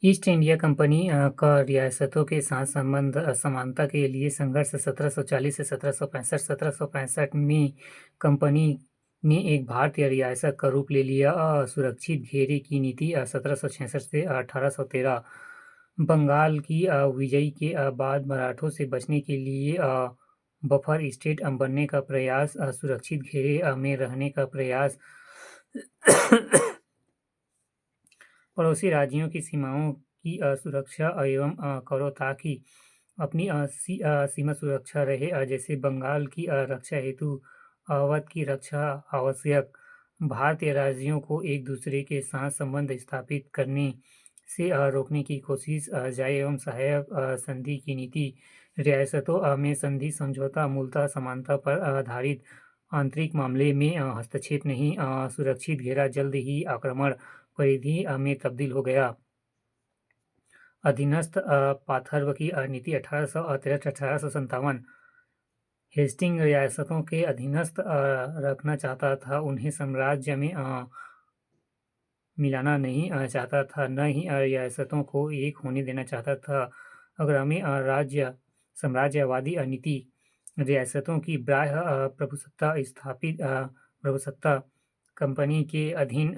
East India company का रियासतों के साथ संबंध समानता के लिए संघर्ष 1740 से 1765। 1765 में कंपनी ने एक भारतीय रियासत का रूप ले लिया। सुरक्षित घेरे की नीति 1766 से 1813। बंगाल की विजय के बाद मराठों से बचने के लिए बफर स्टेट बनने का प्रयास, सुरक्षित घेरे में रहने का प्रयास, पड़ोसी राज्यों की सीमाओं की सुरक्षा एवं करो ताकि अपनी सीमा सुरक्षा रहे। जैसे बंगाल की रक्षा हेतु अवध की रक्षा आवश्यक। भारतीय राज्यों को एक दूसरे के साथ संबंध स्थापित करने से रोकने की कोशिश जाए एवं सहायक संधि की नीति। रियासतों में संधि समझौता मूलतः समानता पर आधारित, आंतरिक मामले में हस्तक्षेप नहीं। सुरक्षित घेरा जल्द ही आक्रमण परिधि में तब्दील हो गया। अधीनस्थ पाथर्व की नीति 1863-1857। हेस्टिंग रियासतों के अधीनस्थ रखना चाहता था, उन्हें साम्राज्य में मिलाना नहीं चाहता था, न ही रियासतों को एक होने देना चाहता था। अग्रमी राज्य साम्राज्यवादी नीति रियासतों की बाह्य प्रभुसत्ता स्थापित प्रभुसत्ता कंपनी के अधीन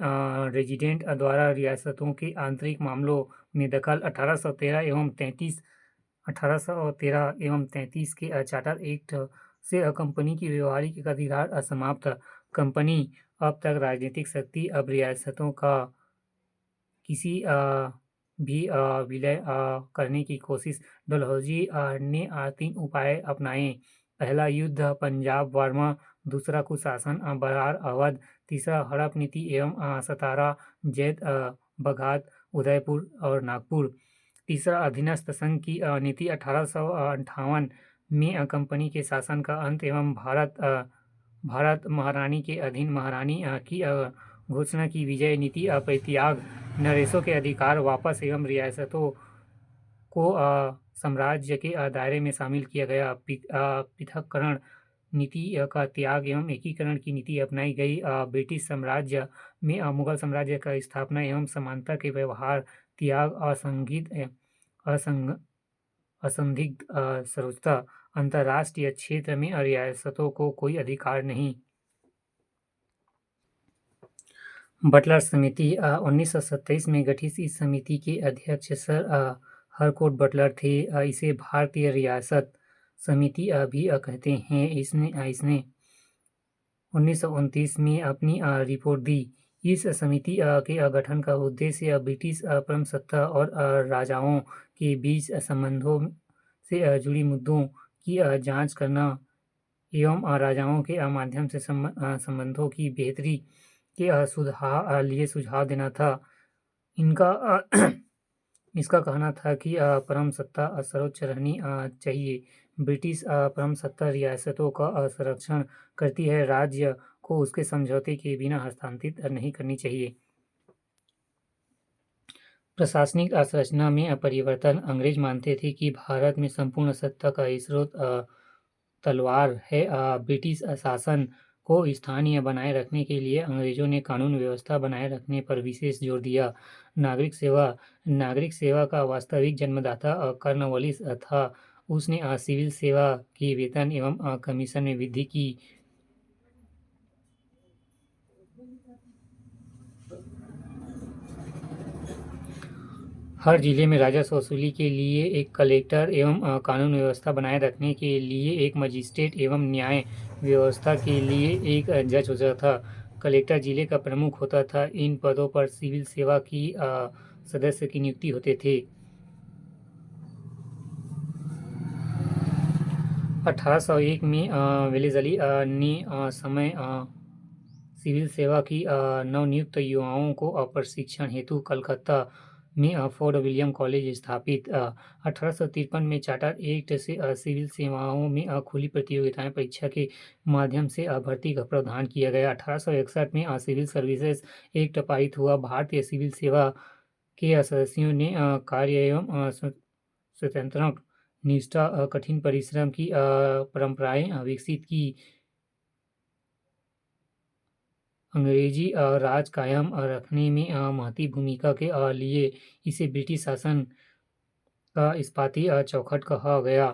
रेजिडेंट द्वारा रियासतों के आंतरिक मामलों में दखल। 1813 एवं 33 के चार्टर एक्ट से कंपनी की व्यवहारिक अधिकार समाप्त। कंपनी अब तक राजनीतिक शक्ति, अब रियासतों का किसी भी विलय करने की कोशिश। डलहौजी ने 3 उपाय अपनाए। पहला युद्ध पंजाब बर्मा, दूसरा कुशासन बरार अवध, तीसरा हड़प नीति एवं सतारा जैद बघात उदयपुर और नागपुर। तीसरा अधीनस्थ संघ की नीति 1858 में कंपनी के शासन का अंत एवं भारत महारानी के अधीन महारानी की घोषणा की। विजय नीति परित्याग, नरेशों के अधिकार वापस एवं रियासतों को साम्राज्य के दायरे में शामिल किया गया। पृथक्करण नीति का त्याग एवं एकीकरण की नीति अपनाई गई। ब्रिटिश साम्राज्य में मुगल साम्राज्य का स्थापना एवं समानता के व्यवहार त्याग, असंदिग्ध सर्वोच्चता। अंतर्राष्ट्रीय क्षेत्र में रियासतों को कोई अधिकार नहीं। बटलर समिति 1927 में गठित इस समिति के अध्यक्ष सर हरकोट बटलर थे। इसे भारतीय रियासत समिति भी कहते हैं। इसने 1929 में अपनी रिपोर्ट दी। इस समिति के गठन का उद्देश्य ब्रिटिश प्रमुसत्ता और राजाओं के बीच संबंधों से जुड़ी मुद्दों की जांच करना एवं राजाओं के माध्यम से संबंधों की बेहतरी के लिए सुझाव देना था। इसका कहना था कि परम सत्ता सर्वोच्च रहनी चाहिए। ब्रिटिश परम सत्ता रियासतों का संरक्षण करती है, राज्य को उसके समझौते के बिना हस्तांतरित नहीं करनी चाहिए। प्रशासनिक संरचना में परिवर्तन। अंग्रेज मानते थे कि भारत में संपूर्ण सत्ता का स्रोत तलवार है। ब्रिटिश शासन को स्थानीय बनाए रखने के लिए अंग्रेजों ने कानून व्यवस्था बनाए रखने पर विशेष जोर दिया। नागरिक सेवा का वास्तविक जन्मदाता कॉर्नवालिस था। उसने सिविल सेवा के वेतन एवं कमीशन में वृद्धि की। हर जिले में राजस्व वसूली के लिए एक कलेक्टर एवं कानून व्यवस्था बनाए रखने के लिए एक मजिस्ट्रेट एवं न्याय व्यवस्था के लिए एक जज होता था। कलेक्टर जिले का प्रमुख होता था। इन पदों पर सिविल सेवा की सदस्य की नियुक्ति होते थे। 1801 में वेलेज़ली ने सिविल सेवा की नवनियुक्त युवाओं को प्रशिक्षण हेतु कलकत्ता में फोर्ट विलियम कॉलेज स्थापित। 1853 में चार्टर एक्ट से सिविल सेवाओं में खुली प्रतियोगिताएं परीक्षा के माध्यम से भर्ती का प्रावधान किया गया। 1861 में सिविल सर्विसेज एक्ट पारित हुआ। भारतीय सिविल सेवा के सदस्यों ने कार्य एवं स्वतंत्रता, निष्ठा, कठिन परिश्रम की परंपराएं विकसित की। अंग्रेजी राज कायम रखने में महती भूमिका के लिए इसे ब्रिटिश शासन का इस्पाती चौखट कहा गया।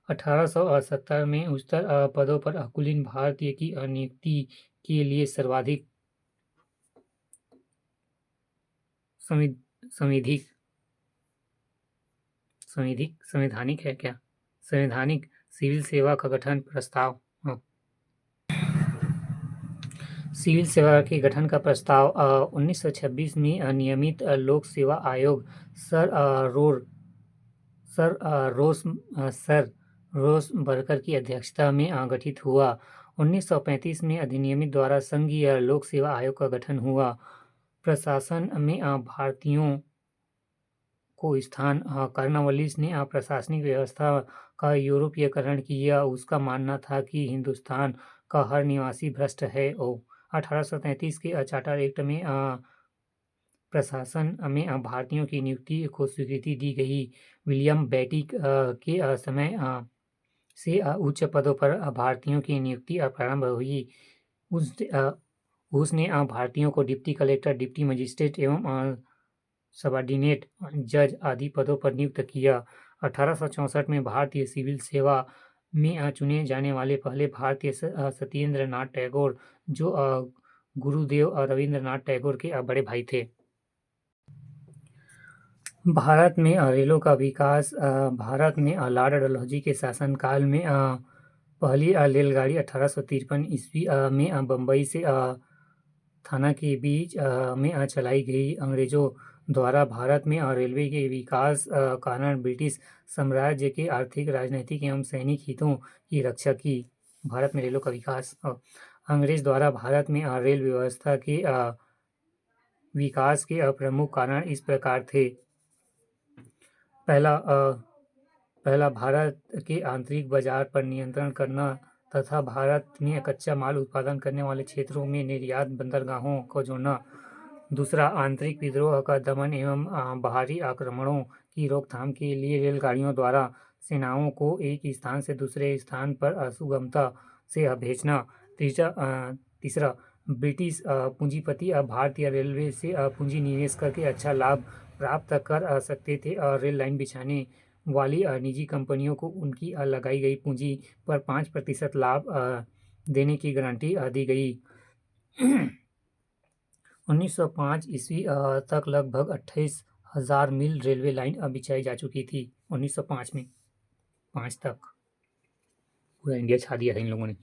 1870 में उच्चतर पदों पर कुलीन भारतीय की नियुक्ति के लिए सर्वाधिक संविधिक संवैधानिक है क्या संवैधानिक सिविल सेवा का गठन प्रस्ताव सिविल सेवा के गठन का प्रस्ताव 1926 में नियमित लोक सेवा आयोग सर रोस बर्कर की अध्यक्षता में गठित हुआ। 1935 में अधिनियमित द्वारा संघीय लोक सेवा आयोग का गठन हुआ। प्रशासन में भारतीयों को स्थान कॉर्नवालिस ने प्रशासनिक व्यवस्था का यूरोपीयकरण किया। उसका मानना था कि हिंदुस्तान का हर निवासी भ्रष्ट है। 1833 के चार्टर एक्ट में प्रशासन में भारतीयों की नियुक्ति को स्वीकृति दी गई। विलियम बेटी के समय से उच्च पदों पर भारतीयों की नियुक्ति प्रारंभ हुई। उसने भारतीयों को डिप्टी कलेक्टर, डिप्टी मजिस्ट्रेट एवं सबऑर्डिनेट जज आदि पदों पर नियुक्त किया। 1864 में भारतीय सिविल सेवा में चुने जाने वाले पहले भारतीय सत्येंद्र नाथ टैगोर, जो गुरुदेव रविंद्रनाथ टैगोर के बड़े भाई थे। भारत में रेलों का विकास। भारत में लॉर्ड डलहौजी के शासनकाल में पहली रेलगाड़ी 1853 ईस्वी में बम्बई से थाना के बीच में चलाई गई। अंग्रेजों द्वारा भारत में रेलवे के विकास कारण ब्रिटिश साम्राज्य के आर्थिक, राजनीतिक एवं सैनिक हितों की रक्षा की। भारत में रेलों का विकास। अंग्रेज द्वारा भारत में रेल व्यवस्था के विकास के प्रमुख कारण इस प्रकार थे। पहला भारत के आंतरिक बाजार पर नियंत्रण करना तथा भारत में कच्चा माल उत्पादन करने वाले क्षेत्रों में निर्यात बंदरगाहों को जोड़ना। दूसरा, आंतरिक विद्रोह का दमन एवं बाहरी आक्रमणों की रोकथाम के लिए रेलगाड़ियों द्वारा सेनाओं को एक स्थान से दूसरे स्थान पर सुगमता से भेजना। तीसरा, ब्रिटिश पूंजीपति भारतीय रेलवे से पूंजी निवेश करके अच्छा लाभ प्राप्त कर सकते थे और रेल लाइन बिछाने वाली निजी कंपनियों को उनकी लगाई गई पूंजी पर 5% लाभ देने की गारंटी दी गई। 1905 ईस्वी तक लगभग 28,000 मील रेलवे लाइन बिछाई जा चुकी थी। 1905 में 5 तक पूरा इंडिया छा दिया था इन लोगों ने।